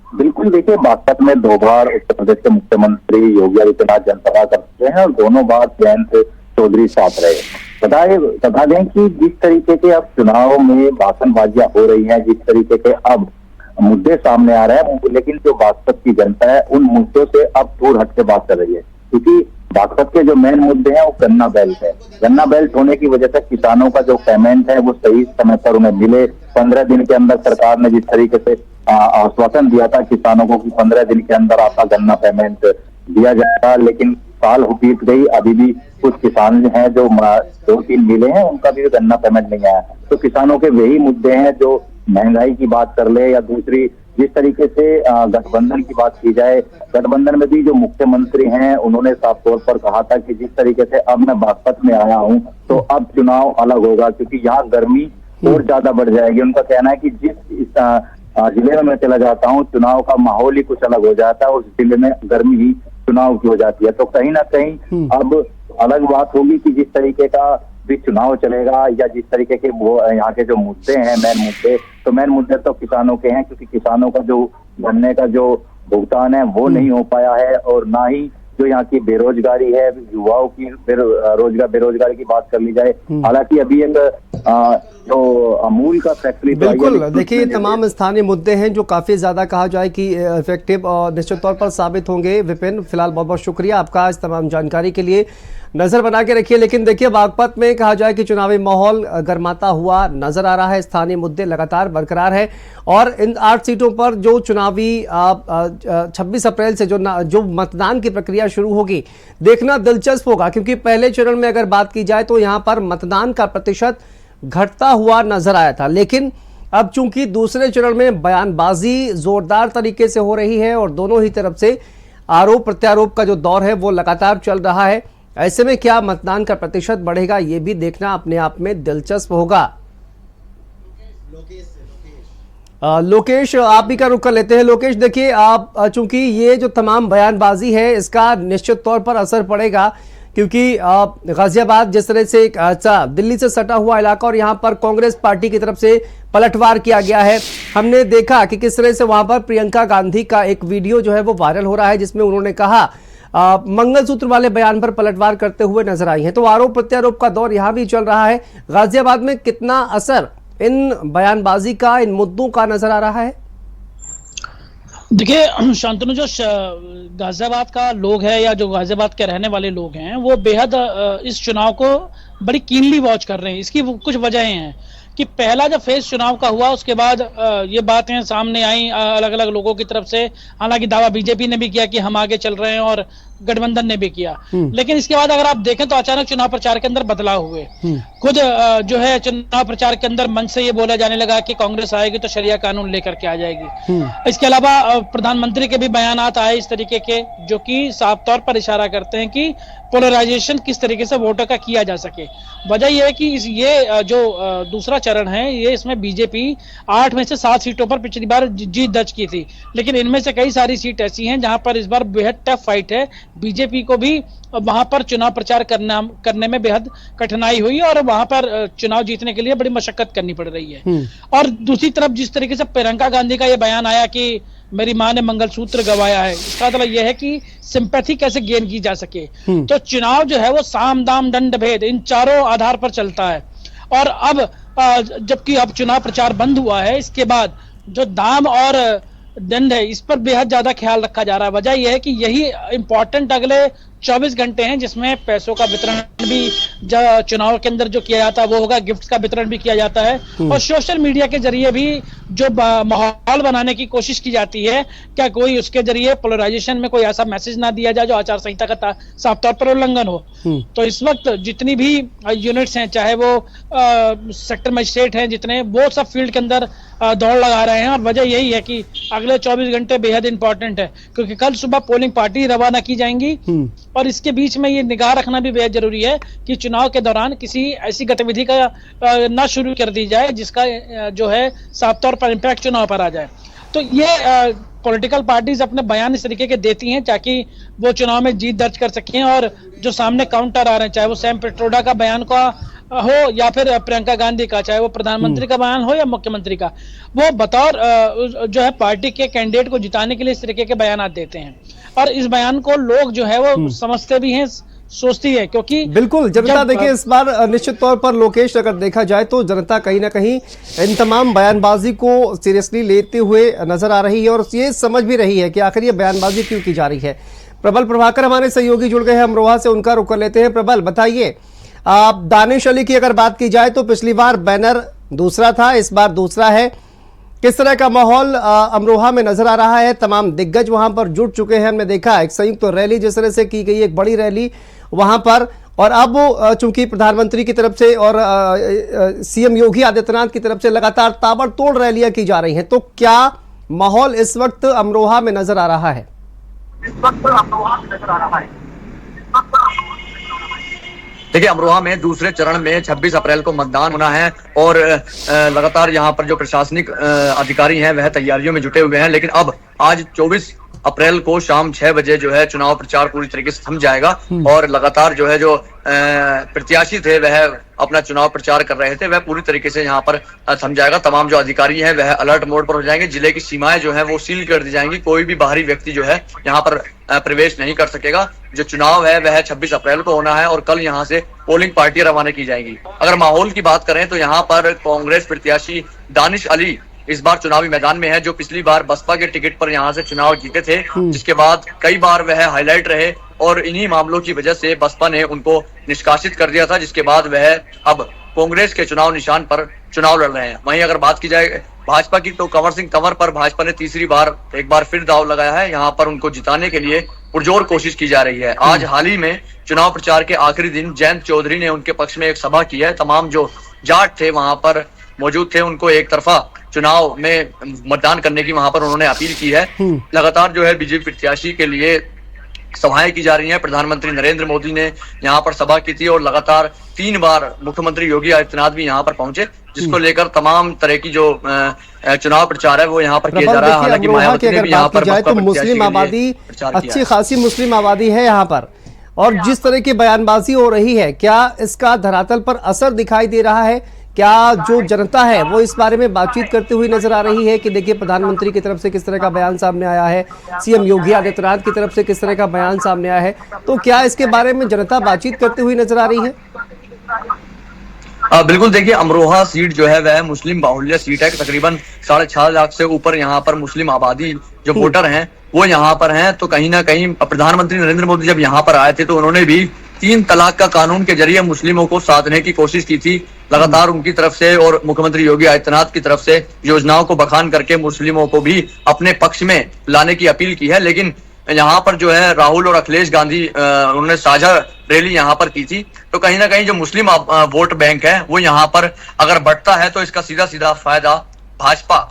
Speaker 5: बिल्कुल, देखिए, बागपत में 2 बार उत्तर प्रदेश के मुख्यमंत्री योगी आदित्यनाथ जनसभा करते हैं और दोनों बार जयंत चौधरी साथ रहे। बता दें कि जिस तरीके के अब चुनाव में भाषणबाजियां हो रही हैं, जिस तरीके के अब मुद्दे सामने आ रहे हैं, लेकिन जो बागपत की जनता है उन मुद्दों से अब दूर हट के बात कर रही है। क्योंकि बागपत के जो मेन मुद्दे हैं वो गन्ना बेल्ट है। गन्ना बेल्ट होने की वजह से किसानों का जो पेमेंट है वो सही समय पर उन्हें मिले। 15 दिन के अंदर सरकार ने जिस तरीके से आश्वासन दिया था किसानों को कि 15 दिन के अंदर आपका गन्ना पेमेंट दिया जाएगा, लेकिन साल बीत गई, अभी भी कुछ किसान हैं जो 2-3 मिले हैं उनका भी गन्ना पेमेंट नहीं आया। तो किसानों के वही मुद्दे हैं, जो महंगाई की बात कर ले या दूसरी जिस तरीके से गठबंधन की बात की जाए, गठबंधन में भी जो मुख्यमंत्री हैं उन्होंने साफ तौर पर कहा था कि जिस तरीके से अब मैं बागपत में आया हूं तो अब चुनाव अलग होगा, क्योंकि यहाँ गर्मी और ज्यादा बढ़ जाएगी। उनका कहना है कि जिस जिले में मैं चला जाता हूँ चुनाव का माहौल ही कुछ अलग हो जाता है, उस जिले में गर्मी ही चुनाव की हो जाती है। तो कहीं ना कहीं अब अलग बात होगी कि जिस तरीके का भी चुनाव चलेगा या जिस तरीके के वो यहाँ के जो मुद्दे हैं मेन मुद्दे तो किसानों के हैं, क्योंकि किसानों का जो गन्ने का जो भुगतान है वो नहीं हो पाया है, और ना ही जो यहाँ की बेरोजगारी है, युवाओं की बेरोजगारी की बात कर ली जाए। हालांकि अभी एक जो अमूल का फैक्ट्री,
Speaker 1: बिल्कुल, देखिए ये तमाम स्थानीय मुद्दे हैं जो काफी ज्यादा कहा जाए कि इफेक्टिव और निश्चित तौर पर साबित होंगे। विपिन, फिलहाल बहुत बहुत शुक्रिया आपका इस तमाम जानकारी के लिए, नजर बना के रखिए। लेकिन देखिए, बागपत में कहा जाए कि चुनावी माहौल गरमाता हुआ नजर आ रहा है, स्थानीय मुद्दे लगातार बरकरार है और इन 8 सीटों पर जो चुनावी 26 अप्रैल से जो मतदान की प्रक्रिया शुरू होगी, देखना दिलचस्प होगा। क्योंकि पहले चरण में अगर बात की जाए तो यहाँ पर मतदान का प्रतिशत घटता हुआ नजर आया था, लेकिन अब चूंकि दूसरे चरण में बयानबाजी जोरदार तरीके से हो रही है और दोनों ही तरफ से आरोप प्रत्यारोप का जो दौर है वो लगातार चल रहा है, ऐसे में क्या मतदान का प्रतिशत बढ़ेगा ये भी देखना अपने आप में दिलचस्प होगा। लोकेश, आप ही का रुख कर लेते हैं। लोकेश, देखिए, आप चूंकि ये जो तमाम बयानबाजी है इसका निश्चित तौर पर असर पड़ेगा, क्योंकि गाजियाबाद जिस तरह से दिल्ली से सटा हुआ इलाका और यहाँ पर कांग्रेस पार्टी की तरफ से पलटवार किया गया है। हमने देखा कि किस तरह से वहां पर प्रियंका गांधी का एक वीडियो जो है वो वायरल हो रहा है, जिसमें उन्होंने कहा मंगलसूत्र वाले बयान पर पलटवार करते हुए नजर आई है। तो आरोप प्रत्यारोप का दौर यहाँ भी चल रहा है। गाजियाबाद में कितना असर इन बयानबाजी का, इन मुद्दों का नजर आ रहा है?
Speaker 4: देखिए शांतनु, जो गाजियाबाद का लोग है या जो गाजियाबाद के रहने वाले लोग हैं वो बेहद इस चुनाव को बड़ी कीनली वॉच कर रहे हैं। इसकी कुछ वजहें हैं कि पहला जब फेज चुनाव का हुआ उसके बाद ये बातें सामने आई अलग अलग लोगों की तरफ से। हालांकि दावा बीजेपी ने भी किया कि हम आगे चल रहे हैं और गठबंधन ने भी किया, लेकिन इसके बाद अगर आप देखें तो अचानक चुनाव प्रचार के अंदर बदलाव हुए। खुद जो है चुनाव प्रचार के अंदर मंच से ये बोला जाने लगा कि कांग्रेस आएगी तो शरिया कानून लेकर के आ जाएगी। इसके अलावा प्रधानमंत्री के भी बयानात आए इस तरीके के, जो कि साफ तौर पर इशारा करते हैं कि पोलराइजेशन किस तरीके से वोटों का किया जा सके। वजह यह है कि ये जो दूसरा चरण है ये इसमें बीजेपी 8 में से 7 सीटों पर पिछली बार जीत दर्ज की थी, लेकिन इनमें से कई सारी सीट ऐसी हैं जहां पर इस बार बेहद टफ फाइट है। बीजेपी को भी वहां पर चुनाव प्रचार करने में बेहद कठिनाई हुई और वहां पर चुनाव जीतने के लिए बड़ी मशक्कत करनी पड़ रही है। और दूसरी तरफ जिस तरीके से प्रियंका गांधी का यह बयान आया कि मेरी मां ने मंगलसूत्र गवाया है, इसका मतलब यह है कि सिंपैथी कैसे गेन की जा सके। तो चुनाव जो है वो साम दाम दंड भेद इन चारों आधार पर चलता है। और अब जबकि अब चुनाव प्रचार बंद हुआ है, इसके बाद जो दाम और दंड है इस पर बेहद ज्यादा ख्याल रखा जा रहा है। वजह यह है कि यही इंपॉर्टेंट अगले 24 घंटे हैं जिसमें पैसों का वितरण भी चुनाव के अंदर जो किया जाता है वो होगा, गिफ्ट्स का वितरण भी किया जाता है और सोशल मीडिया के जरिए भी जो माहौल बनाने की कोशिश की जाती है, क्या कोई उसके जरिए पोलराइजेशन में कोई ऐसा मैसेज ना दिया जाए जो आचार संहिता का साफ तौर पर उल्लंघन हो। तो इस वक्त जितनी भी यूनिट्स हैं, चाहे वो सेक्टर मजिस्ट्रेट हैं, जितने वो सब फील्ड के अंदर दौड़ लगा रहे हैं और वजह यही है कि अगले 24 घंटे बेहद इंपॉर्टेंट है क्योंकि कल सुबह पोलिंग पार्टी रवाना की जाएंगी और इसके बीच में ये निगाह रखना भी बेहद जरूरी है कि चुनाव के दौरान किसी ऐसी गतिविधि का ना शुरू कर दी जाए जिसका जो है साफ तौर पर इम्पैक्ट चुनाव पर आ जाए। तो ये पॉलिटिकल पार्टीज अपने बयान इस तरीके के देती हैं ताकि वो चुनाव में जीत दर्ज कर सकें और जो सामने काउंटर आ रहे हैं, चाहे वो सैम पिट्रोडा का बयान का हो या फिर प्रियंका गांधी का, चाहे वो प्रधानमंत्री का बयान हो या मुख्यमंत्री का, वो बतौर जो है पार्टी के कैंडिडेट को जिताने के लिए इस तरीके के बयान देते हैं और इस बयान को लोग जो है वो समझते भी हैं, सोचती है क्योंकि
Speaker 1: बिल्कुल जनता देखिए इस बार निश्चित तौर पर लोकेश अगर देखा जाए तो जनता कहीं ना कहीं इन तमाम बयानबाजी को सीरियसली लेते हुए नजर आ रही है और ये समझ भी रही है कि आखिर ये बयानबाजी क्यों की जा रही है। प्रबल प्रभाकर हमारे सहयोगी जुड़ गए हैं अमरोहा से, उनका रुख कर लेते हैं। प्रबल बताइए, दानिश अली की अगर बात की जाए तो पिछली बार बैनर दूसरा था, इस बार दूसरा है, किस तरह का माहौल अमरोहा में नजर आ रहा है? तमाम दिग्गज वहां पर जुट चुके हैं, हमने देखा एक संयुक्त रैली जिस तरह से की गई, एक बड़ी रैली वहां पर, और अब चूंकि प्रधानमंत्री की तरफ से और सीएम योगी आदित्यनाथ की तरफ से लगातार ताबड़तोड़ रैलियां की जा रही हैं, तो क्या माहौल इस वक्त अमरोहा में नजर आ रहा है?
Speaker 7: देखिए, अमरोहा में दूसरे चरण में 26 अप्रैल को मतदान होना है और लगातार यहाँ पर जो प्रशासनिक अधिकारी हैं वह तैयारियों में जुटे हुए हैं, लेकिन अब आज 24 अप्रैल को शाम 6 बजे जो है चुनाव प्रचार पूरी तरीके से थम जाएगा और लगातार जो है जो प्रत्याशी थे वह अपना चुनाव प्रचार कर रहे थे वह पूरी तरीके से यहाँ पर थम जाएगा। तमाम जो अधिकारी हैं वह अलर्ट मोड पर हो जाएंगे, जिले की सीमाएं जो है वो सील कर दी जाएंगी, कोई भी बाहरी व्यक्ति जो है यहाँ पर प्रवेश नहीं कर सकेगा। जो चुनाव है वह 26 अप्रैल को होना है और कल यहाँ से पोलिंग पार्टी रवाना की जाएंगी। अगर माहौल की बात करें तो यहाँ पर कांग्रेस प्रत्याशी दानिश अली इस बार चुनावी मैदान में है, जो पिछली बार बसपा के टिकट पर यहाँ से चुनाव जीते थे, जिसके बाद कई बार वह हाईलाइट रहे और इन्हीं मामलों की वजह से बसपा ने उनको निष्कासित कर दिया था, जिसके बाद वह अब कांग्रेस के चुनाव निशान पर चुनाव लड़ रहे हैं। वहीं अगर बात की जाए भाजपा की तो कंवर सिंह तंवर पर भाजपा ने तीसरी बार एक बार फिर दाव लगाया है, यहाँ पर उनको जिताने के लिए पुरजोर कोशिश की जा रही है। आज हाल ही में चुनाव प्रचार के आखिरी दिन जयंत चौधरी ने उनके पक्ष में एक सभा की है। तमाम जो जाट थे वहां पर मौजूद थे उनको एक तरफा चुनाव में मतदान करने की वहां पर उन्होंने अपील की है। लगातार जो है बीजेपी प्रत्याशी के लिए सभाएं की जा रही हैं। प्रधानमंत्री नरेंद्र मोदी ने यहाँ पर सभा की थी और लगातार 3 बार मुख्यमंत्री योगी आदित्यनाथ भी यहाँ पर पहुंचे, जिसको लेकर तमाम तरह की जो चुनाव प्रचार है वो यहाँ पर किया जा रहा है। हालांकि मायावती ने भी यहाँ पर
Speaker 1: तो मुस्लिम आबादी, अच्छी खासी मुस्लिम आबादी है यहाँ पर, और जिस तरह की बयानबाजी हो रही है, क्या इसका धरातल पर असर दिखाई दे रहा है? क्या जो जनता है वो इस बारे में बातचीत करते हुए नजर आ रही है कि देखिए प्रधानमंत्री की तरफ से किस तरह का बयान सामने आया है, सीएम योगी आदित्यनाथ की तरफ से किस तरह का बयान सामने आया है, तो क्या इसके बारे में जनता बातचीत करते हुए नजर आ रही है?
Speaker 7: बिल्कुल, देखिए अमरोहा सीट जो है वह मुस्लिम बाहुल्य सीट है। तकरीबन 6.5 लाख से ऊपर यहाँ पर मुस्लिम आबादी जो वोटर हैं वो यहाँ पर हैं। तो कहीं ना कहीं प्रधानमंत्री नरेंद्र मोदी जब यहाँ पर आए थे तो उन्होंने भी 3 तलाक का कानून के जरिए मुस्लिमों को साधने की कोशिश की थी। लगातार उनकी तरफ से और मुख्यमंत्री योगी आदित्यनाथ की तरफ से योजनाओं को बखान करके मुस्लिमों को भी अपने पक्ष में लाने की अपील की है। लेकिन यहाँ पर जो है राहुल और अखिलेश गांधी उन्होंने साझा रैली यहाँ पर की थी, तो कहीं ना कहीं जो मुस्लिम वोट बैंक है वो यहाँ पर अगर बढ़ता है तो इसका सीधा सीधा फायदा भाजपा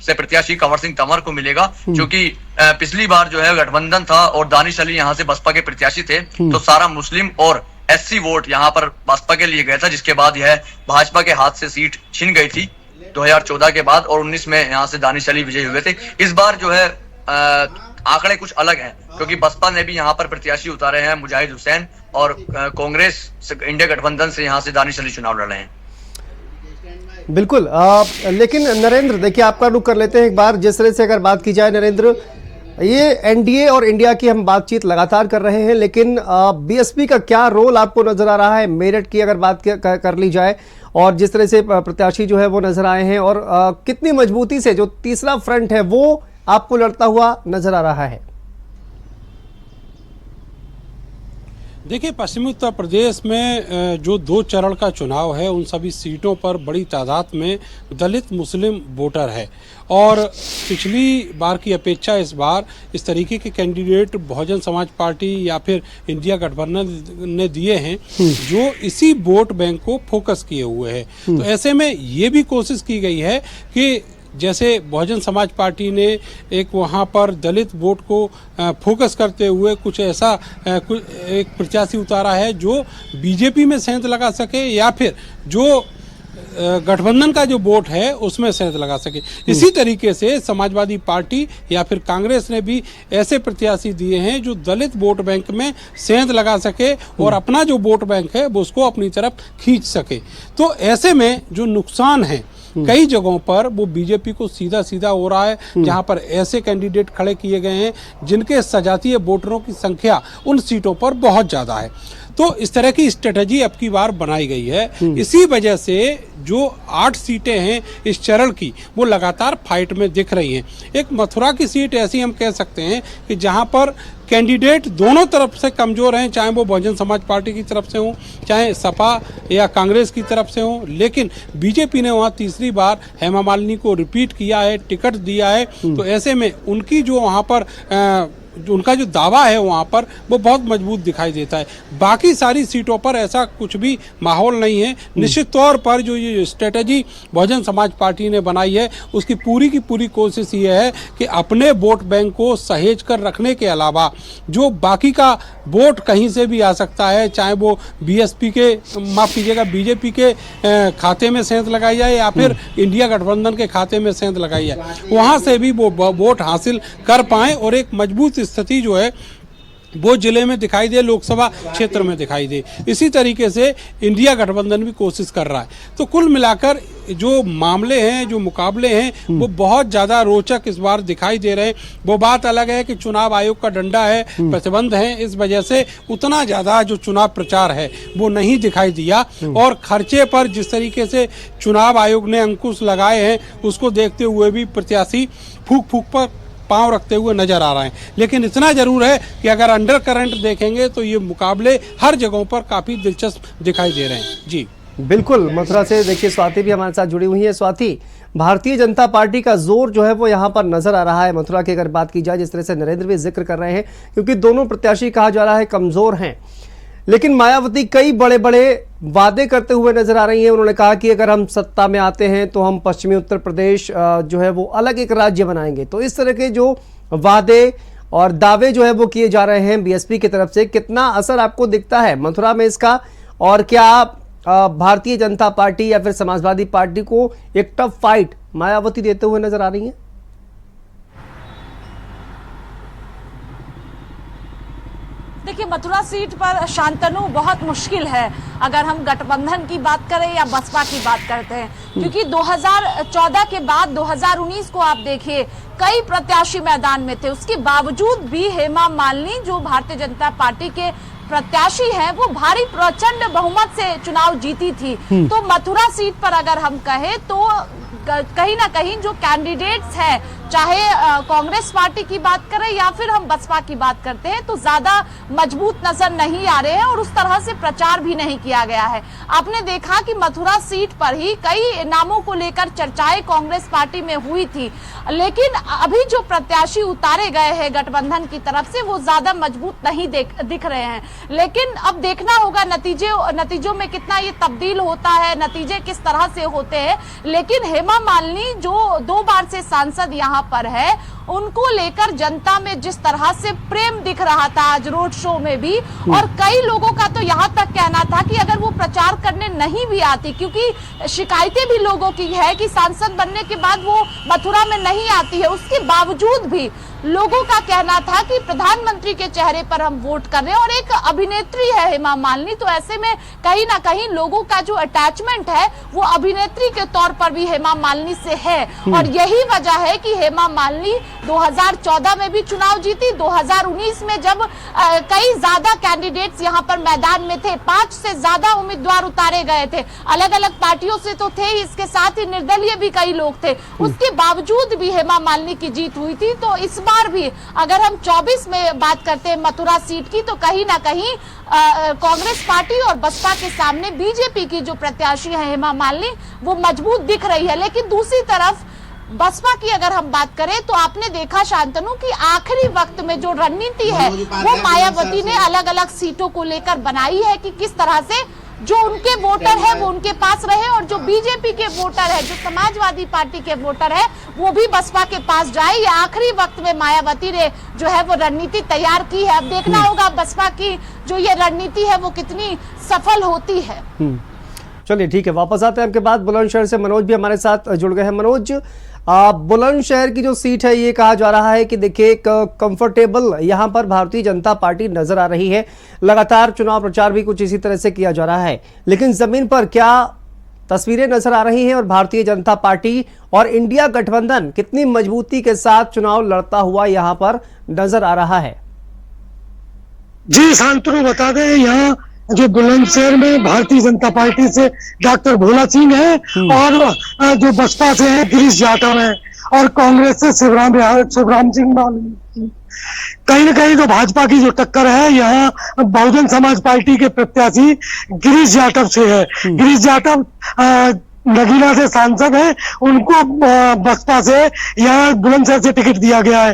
Speaker 7: से प्रत्याशी कंवर सिंह तंवर को मिलेगा, क्योंकि पिछली बार जो है गठबंधन था और दानिश अली यहाँ से बसपा के प्रत्याशी थे, तो सारा मुस्लिम और एससी वोट यहाँ पर बसपा के लिए गया था, जिसके बाद यह भाजपा के हाथ से सीट छिन गई थी 2014 के बाद, और 19 में यहाँ से दानिश अली विजयी हुए थे। इस बार जो है आंकड़े कुछ अलग हैं, क्योंकि बसपा ने भी यहाँ पर प्रत्याशी उतारे हैं मुजाहिद हुसैन, और कांग्रेस इंडिया गठबंधन से यहाँ से दानिश अली चुनाव लड़ रहे हैं।
Speaker 1: बिल्कुल, लेकिन नरेंद्र देखिए आपका रुख कर लेते हैं एक बार। जिस तरह से अगर बात की जाए नरेंद्र, ये एनडीए और इंडिया की हम बातचीत लगातार कर रहे हैं, लेकिन बीएसपी का क्या रोल आपको नजर आ रहा है? मेरठ की अगर बात कर ली जाए और जिस तरह से प्रत्याशी जो है वो नजर आए हैं, और कितनी मजबूती से जो तीसरा फ्रंट है वो आपको लड़ता हुआ नजर आ रहा है?
Speaker 2: देखिए, पश्चिमी उत्तर प्रदेश में जो 2 चरण का चुनाव है, उन सभी सीटों पर बड़ी तादाद में दलित मुस्लिम वोटर है और पिछली बार की अपेक्षा इस बार इस तरीके के कैंडिडेट बहुजन समाज पार्टी या फिर इंडिया गठबंधन ने दिए हैं जो इसी वोट बैंक को फोकस किए हुए हैं। तो ऐसे में ये भी कोशिश की गई है कि जैसे बहुजन समाज पार्टी ने एक वहाँ पर दलित वोट को फोकस करते हुए कुछ ऐसा एक प्रत्याशी उतारा है जो बीजेपी में सेंध लगा सके या फिर जो गठबंधन का जो वोट है उसमें सेंध लगा सके। इसी तरीके से समाजवादी पार्टी या फिर कांग्रेस ने भी ऐसे प्रत्याशी दिए हैं जो दलित वोट बैंक में सेंध लगा सके और अपना जो वोट बैंक है वो उसको अपनी तरफ खींच सके। तो ऐसे में जो नुकसान है कई जगहों पर वो बीजेपी को सीधा सीधा हो रहा है, जहां पर ऐसे कैंडिडेट खड़े किए गए हैं जिनके सजातीय वोटरों की संख्या उन सीटों पर बहुत ज्यादा है। तो इस तरह की स्ट्रेटजी अब की बार बनाई गई है। इसी वजह से जो 8 सीटें हैं इस चरण की वो लगातार फाइट में दिख रही हैं। एक मथुरा की सीट ऐसी हम कह सकते हैं कि जहां पर कैंडिडेट दोनों तरफ से कमजोर हैं, चाहे वो बहुजन समाज पार्टी की तरफ से हो, चाहे सपा या कांग्रेस की तरफ से हो, लेकिन बीजेपी ने वहाँ तीसरी बार हेमा मालिनी को रिपीट किया है, टिकट दिया है। तो ऐसे में उनकी जो वहाँ पर उनका जो दावा है वहाँ पर वो बहुत मजबूत दिखाई देता है। बाकी सारी सीटों पर ऐसा कुछ भी माहौल नहीं है। निश्चित तौर पर जो ये स्ट्रेटजी बहुजन समाज पार्टी ने बनाई है उसकी पूरी की पूरी कोशिश ये है कि अपने वोट बैंक को सहेज कर रखने के अलावा जो बाकी का वोट कहीं से भी आ सकता है, चाहे वो बीएसपी के माफ कीजिएगा बीजेपी के खाते में सेंध लगाई जाए या फिर इंडिया गठबंधन के खाते में सेंध लगाई जाए, वहाँ से भी वो वोट हासिल कर पाएँ और एक मजबूत स्थिति जो है वो जिले में दिखाई दे, लोकसभा क्षेत्र में दिखाई दे। इसी तरीके से इंडिया गठबंधन भी कोशिश कर रहा है। तो कुल मिलाकर जो मामले हैं, जो मुकाबले हैं वो बहुत ज़्यादा रोचक इस बार दिखाई दे रहे हैं। वो बात अलग है कि चुनाव आयोग का डंडा है, प्रतिबंध है, इस वजह से उतना ज़्यादा जो चुनाव प्रचार है वो नहीं दिखाई दिया और खर्चे पर जिस तरीके से चुनाव आयोग ने अंकुश लगाए हैं उसको देखते हुए भी प्रत्याशी फूक फूक पर पांव रखते हुए नजर आ रहे हैं। लेकिन इतना जरूर है कि अगर अंडर करंट देखेंगे तो ये मुकाबले हर जगहों पर काफी दिलचस्प दिखाई दे रहे हैं। जी
Speaker 1: बिल्कुल, मथुरा से देखिए स्वाति भी हमारे साथ जुड़ी हुई है। स्वाति, भारतीय जनता पार्टी का जोर जो है वो यहाँ पर नजर आ रहा है मथुरा की अगर बात की जाए, जिस तरह से नरेंद्र भी जिक्र कर रहे हैं, क्योंकि दोनों प्रत्याशी कहा जा रहा है कमजोर हैं, लेकिन मायावती कई बड़े बड़े वादे करते हुए नजर आ रही हैं। उन्होंने कहा कि अगर हम सत्ता में आते हैं तो हम पश्चिमी उत्तर प्रदेश जो है वो अलग एक राज्य बनाएंगे। तो इस तरह के जो वादे और दावे जो है वो किए जा रहे हैं बीएसपी की तरफ से, कितना असर आपको दिखता है मथुरा में इसका, और क्या भारतीय जनता पार्टी या फिर समाजवादी पार्टी को एक टफ फाइट मायावती देते हुए नजर आ रही है?
Speaker 3: देखिए, मथुरा सीट पर शांतनु बहुत मुश्किल है अगर हम गठबंधन की बात करें या बसपा की बात करते हैं, क्योंकि 2014 के बाद 2019 को आप देखिए कई प्रत्याशी मैदान में थे, उसके बावजूद भी हेमा मालिनी जो भारतीय जनता पार्टी के प्रत्याशी हैं वो भारी प्रचंड बहुमत से चुनाव जीती थी। तो मथुरा सीट पर अगर हम कहें तो कहीं ना कहीं जो कैंडिडेट्स हैं, चाहे कांग्रेस पार्टी की बात करें या फिर हम बसपा की बात करते हैं, तो ज्यादा मजबूत नजर नहीं आ रहे हैं और उस तरह से प्रचार भी नहीं किया गया है। आपने देखा कि मथुरा सीट पर ही कई नामों को लेकर चर्चाएं कांग्रेस पार्टी में हुई थी, लेकिन अभी जो प्रत्याशी उतारे गए हैं गठबंधन की तरफ से वो ज्यादा मजबूत नहीं दिख रहे हैं। लेकिन अब देखना होगा नतीजों में कितना ये तब्दील होता है, नतीजे किस तरह से होते हैं। लेकिन हेमा मालिनी जो 2 बार से सांसद यहाँ पर है, उनको लेकर जनता में जिस तरह से प्रेम दिख रहा था आज रोड शो में भी, और कई लोगों का तो यहाँ तक कहना था कि अगर वो प्रचार करने नहीं भी आती, क्योंकि शिकायतें भी लोगों की है कि सांसद बनने के बाद वो मथुरा में नहीं आती है, उसके बावजूद भी लोगों का कहना था कि प्रधानमंत्री के चेहरे पर हम वोट कर रहे हैं और एक अभिनेत्री है हेमा मालिनी, तो ऐसे में कहीं ना कहीं लोगों का जो अटैचमेंट है वो अभिनेत्री के तौर पर भी हेमा मालिनी से है। और यही वजह है कि हेमा मालिनी 2014 में भी चुनाव जीती, 2019 में जब कई ज्यादा कैंडिडेट्स यहाँ पर मैदान में थे, 5 से ज्यादा उम्मीदवार उतारे गए थे, अलग अलग पार्टियों से तो थे, इसके साथ ही निर्दलीय भी कई लोग थे, उसके बावजूद भी हेमा मालिनी की जीत हुई थी। तो इस बार भी अगर हम 24 में बात करते हैं मथुरा सीट की, तो कहीं ना कहीं कांग्रेस पार्टी और बसपा के सामने बीजेपी की जो प्रत्याशी है हेमा मालिनी वो मजबूत दिख रही है। लेकिन दूसरी तरफ बसपा की अगर हम बात करें तो आपने देखा शांतनु कि आखिरी वक्त में जो रणनीति है वो मायावती ने अलग अलग सीटों को लेकर बनाई है कि किस तरह से जो उनके वोटर है वो उनके पास रहे और जो बीजेपी के वोटर है, जो समाजवादी पार्टी के वोटर है, वो भी बसपा के पास जाए। ये आखिरी वक्त में मायावती ने जो है वो रणनीति तैयार की है। अब देखना होगा बसपा की जो ये रणनीति है वो कितनी सफल होती है।
Speaker 1: चलिए ठीक है, वापस आते हैं आपके बाद। बुलंदशहर से मनोज भी हमारे साथ जुड़ गए हैं। मनोज, बुलंदशहर की जो सीट है ये कहा जा रहा है कि देखिए कंफर्टेबल यहाँ पर भारतीय जनता पार्टी नजर आ रही है, लगातार चुनाव प्रचार भी कुछ इसी तरह से किया जा रहा है, लेकिन जमीन पर क्या तस्वीरें नजर आ रही हैं और भारतीय जनता पार्टी और इंडिया गठबंधन कितनी मजबूती के साथ चुनाव लड़ता हुआ यहाँ पर नजर आ रहा है?
Speaker 8: जी शांतनु, बता दें यहाँ जो बुलंदशहर में भारतीय जनता पार्टी से डॉक्टर भोला सिंह है और जो बसपा से है गिरीश जाटव है और कांग्रेस से शिवराम सिंह कहीं न कहीं जो भाजपा की जो टक्कर है यहाँ बहुजन समाज पार्टी के प्रत्याशी गिरीश जाटव से है। गिरीश जाटव नगीना से सांसद है, उनको बसपा से यहाँ बुलंदशहर से टिकट दिया गया है।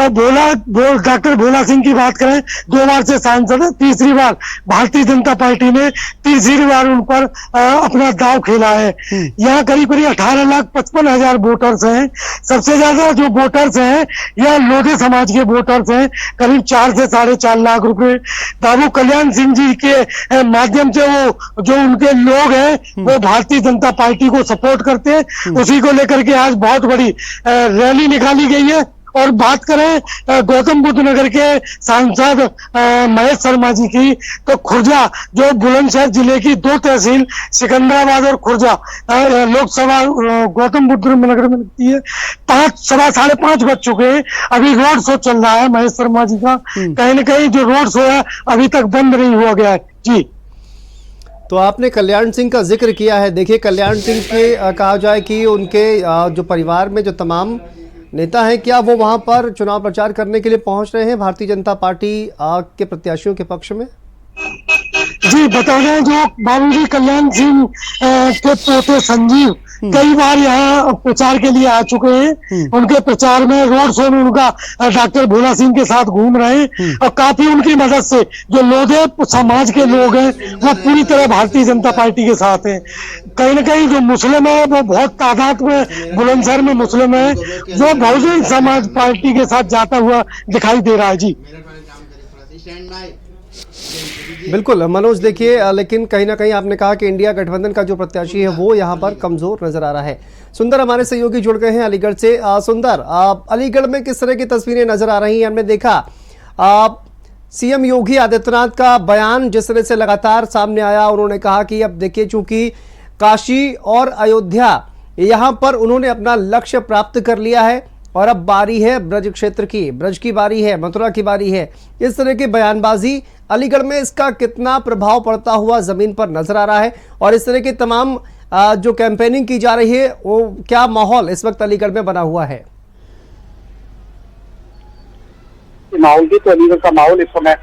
Speaker 8: डॉक्टर भोला सिंह की बात करें, 2 बार से सांसद है, तीसरी बार भारतीय जनता पार्टी ने तीसरी बार उन पर अपना दांव खेला है। यहाँ करीब 18,55,000 वोटर्स हैं। सबसे ज्यादा जो वोटर्स हैं यह लोधे समाज के वोटर्स हैं, करीब 4 से 4.5 लाख रुपए। बाबू कल्याण सिंह जी के माध्यम से वो जो उनके लोग हैं वो भारतीय जनता पार्टी को सपोर्ट करते हैं, उसी को लेकर के आज बहुत बड़ी रैली निकाली गई है। और बात करें गौतम बुद्ध नगर के सांसद महेश शर्मा जी की, तो खुर्जा जो बुलंदशहर जिले की 2 तहसील सिकंदराबाद और खुर्जा लोकसभा गौतम बुद्ध नगर में लगती है, 5:30 बज चुके हैं, अभी रोड शो चल रहा है महेश शर्मा जी का। कहीं न कहीं जो रोड शो है अभी तक बंद नहीं हुआ गया है। जी,
Speaker 1: तो आपने कल्याण सिंह का जिक्र किया है। देखिए कल्याण सिंह के कहा जाए कि उनके जो परिवार में जो तमाम नेता हैं, क्या वो वहां पर चुनाव प्रचार करने के लिए पहुंच रहे हैं भारतीय जनता पार्टी के प्रत्याशियों के पक्ष में?
Speaker 8: जी, बता दें जो बाबूजी कल्याण सिंह के पोते संजीव कई बार यहाँ प्रचार के लिए आ चुके हैं। उनके प्रचार में रोड शो में उनका डॉक्टर भोला सिंह के साथ घूम रहे हैं और काफी उनकी मदद से जो लोधे समाज के लोग हैं वो पूरी तरह भारतीय जनता पार्टी के साथ हैं। कहीं न कहीं जो मुस्लिम है वो बहुत तादाद में बुलंदशहर में मुस्लिम है जो बहुजन समाज पार्टी के साथ जाता हुआ दिखाई दे रहा है। जी
Speaker 1: बिल्कुल मनोज, देखिए लेकिन कहीं ना कहीं आपने कहा कि इंडिया गठबंधन का जो प्रत्याशी है वो यहाँ पर कमजोर नजर आ रहा है। सुंदर हमारे सहयोगी जुड़ गए हैं अलीगढ़ से। सुंदर, अलीगढ़ में किस तरह की तस्वीरें नजर आ रही हैं? हमने देखा सीएम योगी आदित्यनाथ का बयान जिस तरह से लगातार सामने आया, उन्होंने कहा कि अब देखिए चूंकि काशी और अयोध्या यहाँ पर उन्होंने अपना लक्ष्य प्राप्त कर लिया है और अब बारी है ब्रज क्षेत्र की, ब्रज की बारी है, मथुरा की बारी है। इस तरह की बयानबाजी अलीगढ़ में इसका कितना प्रभाव पड़ता हुआ जमीन पर नजर आ रहा है और इस तरह की तमाम जो कैंपेनिंग की जा रही है वो क्या माहौल इस वक्त अलीगढ़ में बना हुआ है?
Speaker 5: माहौल की तो अलीगढ़ का माहौल इस समय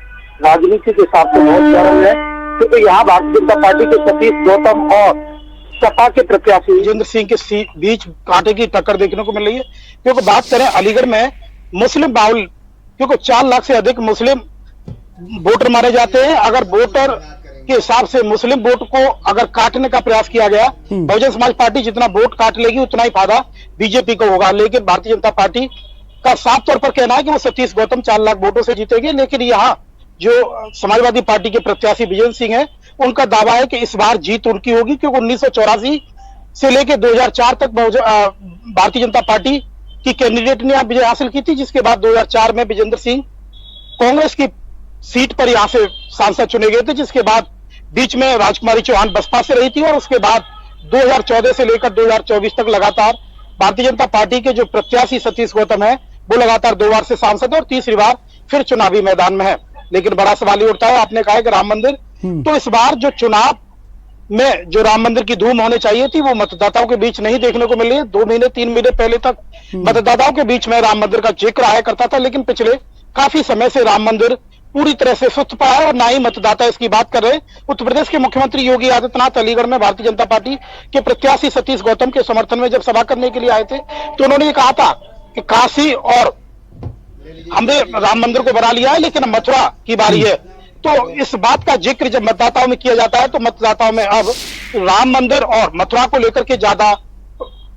Speaker 5: राजनीति के हिसाब से बहुत गर्म है, क्योंकि यहाँ भारतीय जनता पार्टी के सतीश गौतम और सपा के प्रत्याशी विजेंद्र सिंह के बीच कांटे की टक्कर देखने को मिल रही है। क्योंकि बात करें अलीगढ़ में मुस्लिम बाहुल, क्योंकि 4 लाख से अधिक मुस्लिम वोटर मारे जाते हैं। अगर वोटर के हिसाब से मुस्लिम वोट को अगर काटने का प्रयास किया गया, बहुजन समाज पार्टी जितना वोट काट लेगी उतना ही फायदा बीजेपी को होगा। लेकिन भारतीय जनता पार्टी का साफ तौर पर कहना है कि वो सतीश गौतम 4 लाख वोटों से जीतेंगे। लेकिन यहाँ जो समाजवादी पार्टी के प्रत्याशी विजेंद्र सिंह है, उनका दावा है कि इस बार जीत उनकी होगी, क्योंकि 1984 से लेकर 2004 तक भारतीय जनता पार्टी की कैंडिडेट ने विजय हासिल की थी, जिसके बाद 2004 में विजेंद्र सिंह कांग्रेस की सीट पर यहाँ से सांसद चुने गए थे, जिसके बाद बीच में राजकुमारी चौहान बसपा से रही थी और उसके बाद 2014 से लेकर 2024 तक लगातार भारतीय जनता पार्टी के जो प्रत्याशी सतीश गौतम है
Speaker 9: वो लगातार 2 बार से सांसद है और तीसरी बार फिर चुनावी मैदान में है। लेकिन बड़ा सवाल ये उठता है, आपने कहा है कि राम मंदिर, तो इस बार जो चुनाव में जो राम मंदिर की धूम होनी चाहिए थी वो मतदाताओं के बीच नहीं देखने को मिली है। 2 महीने 3 महीने पहले तक मतदाताओं के बीच में राम मंदिर का जिक्र आया करता था, लेकिन पिछले काफी समय से राम मंदिर पूरी तरह से सुस्त पड़ा है और ना ही मतदाता इसकी बात कर रहे। उत्तर प्रदेश के मुख्यमंत्री योगी आदित्यनाथ अलीगढ़ में भारतीय जनता पार्टी के प्रत्याशी सतीश गौतम के समर्थन में जब सभा करने के लिए आए थे तो उन्होंने ये कहा था कि काशी और हमने राम मंदिर को बना लिया है लेकिन मथुरा की बारी है। तो इस बात का जिक्र जब मतदाताओं में किया जाता है तो मतदाताओं में अब राम मंदिर और मथुरा को लेकर के ज्यादा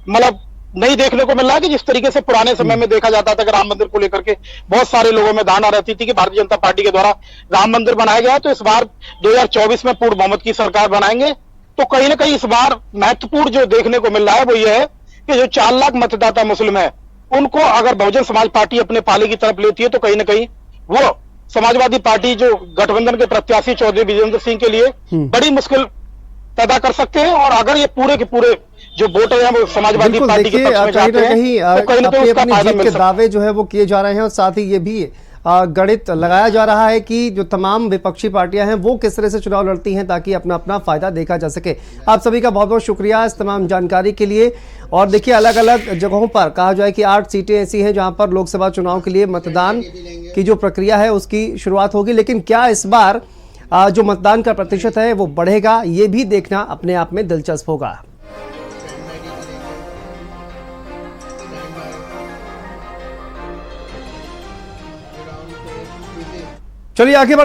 Speaker 9: मतलब नहीं देखने को मिल रहा है कि जिस तरीके से पुराने समय में देखा जाता था कि राम मंदिर को लेकर के बहुत सारे लोगों में धारणा रहती थी कि भारतीय जनता पार्टी के द्वारा राम मंदिर बनाया गया, तो इस बार 2024 में पूर्ण बहुमत की सरकार बनाएंगे। तो कहीं ना कहीं इस बार महत्वपूर्ण जो देखने को मिल रहा है वो ये है कि जो 4 लाख मतदाता मुस्लिम है उनको अगर बहुजन समाज पार्टी अपने पाले की तरफ लेती है तो कहीं ना कहीं वो समाजवादी पार्टी जो गठबंधन के प्रत्याशी चौधरी विजेंद्र सिंह के लिए बड़ी मुश्किल पैदा कर सकते हैं। और अगर ये पूरे के पूरे जो वोटर हैं वो समाजवादी पार्टी के पक्ष में जाते हैं तो कहीं ना कहीं उसका फायदा मिल सकता है।
Speaker 1: दावे जो है वो किए जा रहे हैं और साथ ही ये भी गणित लगाया जा रहा है कि जो तमाम विपक्षी पार्टियां हैं वो किस तरह से चुनाव लड़ती हैं ताकि अपना अपना फायदा देखा जा सके। आप सभी का बहुत बहुत शुक्रिया इस तमाम जानकारी के लिए। और देखिए अलग अलग जगहों पर कहा जाए कि 8 सीटें ऐसी हैं जहां पर लोकसभा चुनाव के लिए मतदान की जो प्रक्रिया है उसकी शुरुआत होगी, लेकिन क्या इस बार जो मतदान का प्रतिशत है वो बढ़ेगा, ये भी देखना अपने आप में दिलचस्प होगा। चलिए आगे बढ़